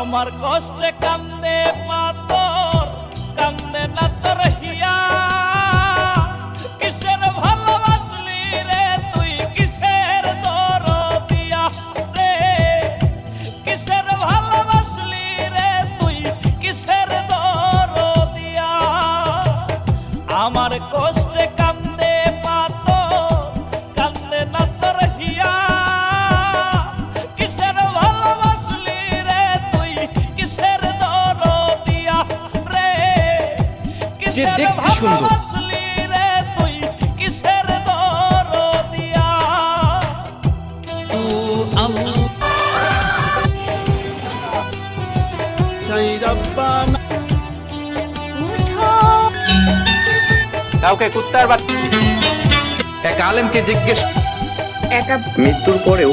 আমার কষ্টে কান্দে পাথর, কান্দে না তোর হিয়া। কিসের ভালোবাসলি রে তুই, কিসের দরদিয়া রে? কিসের ভালোবাসলি রে তুই, কিসের দরদিয়া? আমার কষ্টে কান্দে পাথর, কান্দে না তোর হিয়া। কিসের ভালোবাসলি রে তুই, কিসের দরদিয়া রে? কিসের দেখতে সুন্দর। ভালোবাসলি রে তুই, কিসের দরদিয়া? কাউকে কুত্তার বাচ্চা এক আলেমকে জিজ্ঞেস একা মৃত্যুর পরেও